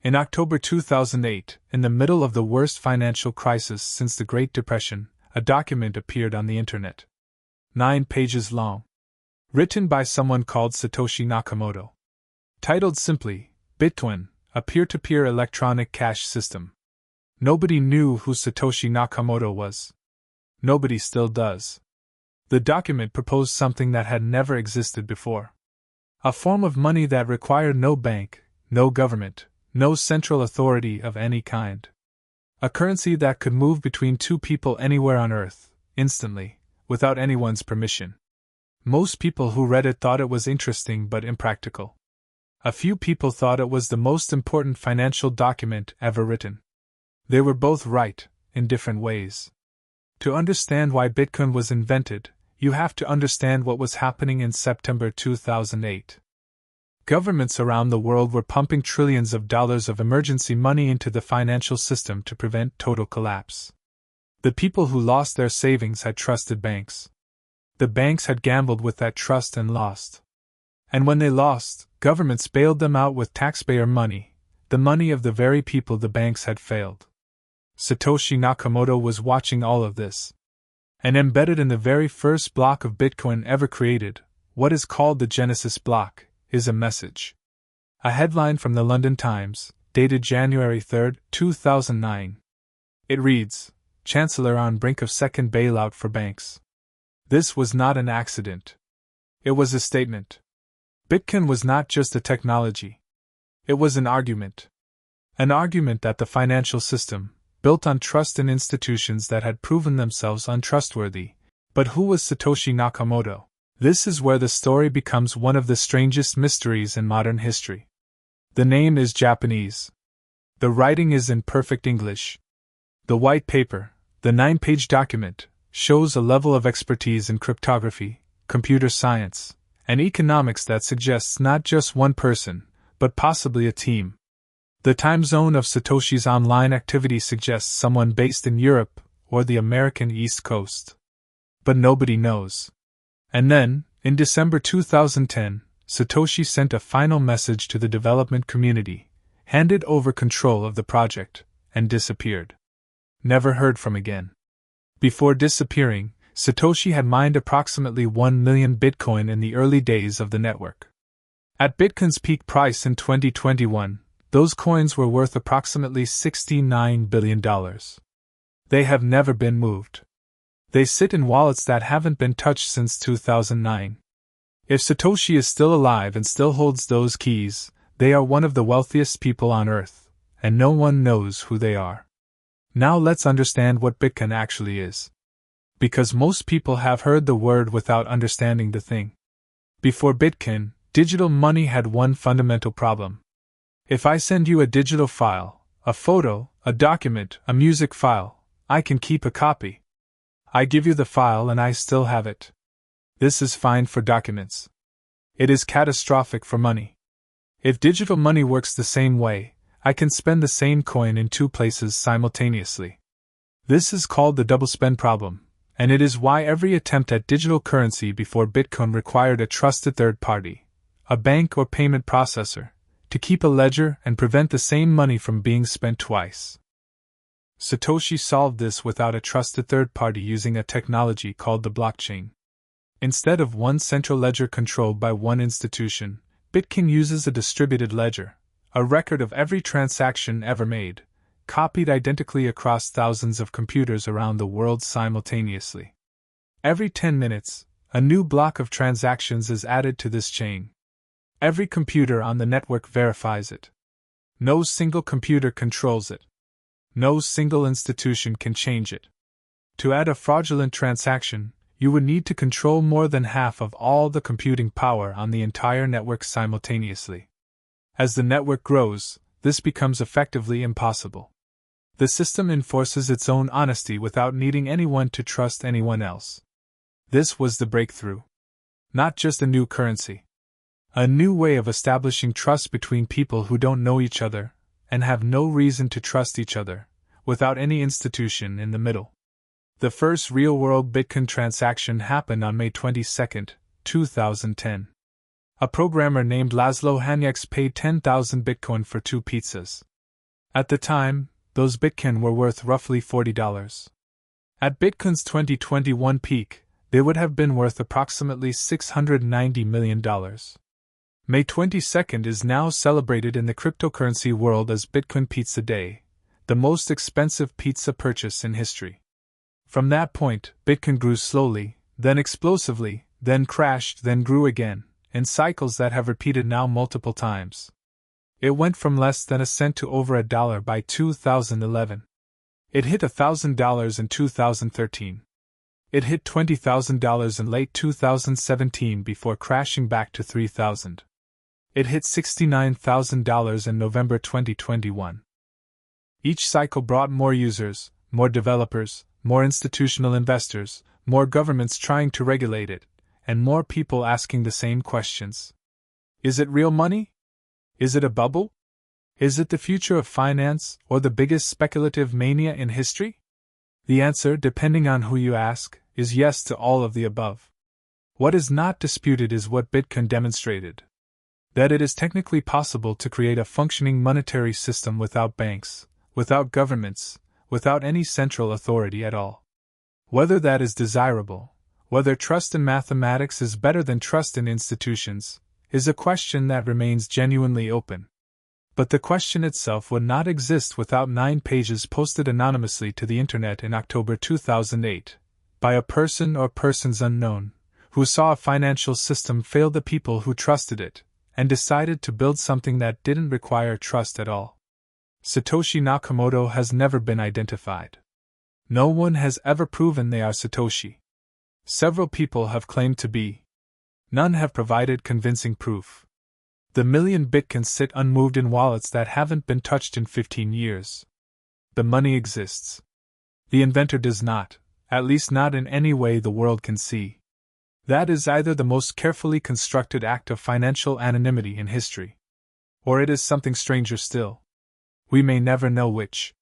In October 2008, in the middle of the worst financial crisis since the Great Depression, a document appeared on the internet. 9 pages long. Written by someone called Satoshi Nakamoto. Titled simply, Bitcoin, a peer-to-peer electronic cash system. Nobody knew who Satoshi Nakamoto was. Nobody still does. The document proposed something that had never existed before. A form of money that required no bank, no government, no central authority of any kind. A currency that could move between two people anywhere on Earth, instantly, without anyone's permission. Most people who read it thought it was interesting but impractical. A few people thought it was the most important financial document ever written. They were both right, in different ways. To understand why Bitcoin was invented, you have to understand what was happening in September 2008. Governments around the world were pumping trillions of dollars of emergency money into the financial system to prevent total collapse. The people who lost their savings had trusted banks. The banks had gambled with that trust and lost. And when they lost, governments bailed them out with taxpayer money, the money of the very people the banks had failed. Satoshi Nakamoto was watching all of this. And embedded in the very first block of Bitcoin ever created, what is called the Genesis block, is a message. A headline from the London Times, dated January 3, 2009. It reads, Chancellor on brink of second bailout for banks. This was not an accident. It was a statement. Bitcoin was not just a technology. It was an argument. An argument that the financial system, built on trust in institutions that had proven themselves untrustworthy. But who was Satoshi Nakamoto? This is where the story becomes one of the strangest mysteries in modern history. The name is Japanese. The writing is in perfect English. The white paper, the 9-page document, shows a level of expertise in cryptography, computer science, and economics that suggests not just one person, but possibly a team. The time zone of Satoshi's online activity suggests someone based in Europe or the American East Coast. But nobody knows. And then, in December 2010, Satoshi sent a final message to the development community, handed over control of the project, and disappeared. Never heard from again. Before disappearing, Satoshi had mined approximately 1 million Bitcoin in the early days of the network. At Bitcoin's peak price in 2021, those coins were worth approximately $69 billion. They have never been moved. They sit in wallets that haven't been touched since 2009. If Satoshi is still alive and still holds those keys, they are one of the wealthiest people on Earth, and no one knows who they are. Now let's understand what Bitcoin actually is. Because most people have heard the word without understanding the thing. Before Bitcoin, digital money had one fundamental problem. If I send you a digital file, a photo, a document, a music file, I can keep a copy. I give you the file and I still have it. This is fine for documents. It is catastrophic for money. If digital money works the same way, I can spend the same coin in 2 places simultaneously. This is called the double spend problem, and it is why every attempt at digital currency before Bitcoin required a trusted third party, a bank or payment processor, to keep a ledger and prevent the same money from being spent twice. Satoshi solved this without a trusted third party using a technology called the blockchain. Instead of one central ledger controlled by one institution, Bitcoin uses a distributed ledger, a record of every transaction ever made, copied identically across thousands of computers around the world simultaneously. Every 10 minutes, a new block of transactions is added to this chain. Every computer on the network verifies it. No single computer controls it. No single institution can change it. To add a fraudulent transaction, you would need to control more than half of all the computing power on the entire network simultaneously. As the network grows, this becomes effectively impossible. The system enforces its own honesty without needing anyone to trust anyone else. This was the breakthrough. Not just a new currency. A new way of establishing trust between people who don't know each other, and have no reason to trust each other, without any institution in the middle. The first real-world Bitcoin transaction happened on May 22, 2010. A programmer named Laszlo Hanyecz paid 10,000 Bitcoin for 2 pizzas. At the time, those Bitcoin were worth roughly $40. At Bitcoin's 2021 peak, they would have been worth approximately $690 million. May 22nd is now celebrated in the cryptocurrency world as Bitcoin Pizza Day, the most expensive pizza purchase in history. From that point, Bitcoin grew slowly, then explosively, then crashed, then grew again, in cycles that have repeated now multiple times. It went from less than a cent to over $1 by 2011. It hit $1,000 in 2013. It hit $20,000 in late 2017 before crashing back to $3,000. It hit $69,000 in November 2021. Each cycle brought more users, more developers, more institutional investors, more governments trying to regulate it, and more people asking the same questions. Is it real money? Is it a bubble? Is it the future of finance, or the biggest speculative mania in history? The answer, depending on who you ask, is yes to all of the above. What is not disputed is what Bitcoin demonstrated: that it is technically possible to create a functioning monetary system without banks, without governments, without any central authority at all. Whether that is desirable, whether trust in mathematics is better than trust in institutions, is a question that remains genuinely open. But the question itself would not exist without 9 pages posted anonymously to the internet in October 2008, by a person or persons unknown, who saw a financial system fail the people who trusted it, and decided to build something that didn't require trust at all. Satoshi Nakamoto has never been identified. No one has ever proven they are Satoshi. Several people have claimed to be. None have provided convincing proof. The million Bitcoins sit unmoved in wallets that haven't been touched in 15 years. The money exists. The inventor does not, at least not in any way the world can see. That is either the most carefully constructed act of financial anonymity in history, or it is something stranger still. We may never know which.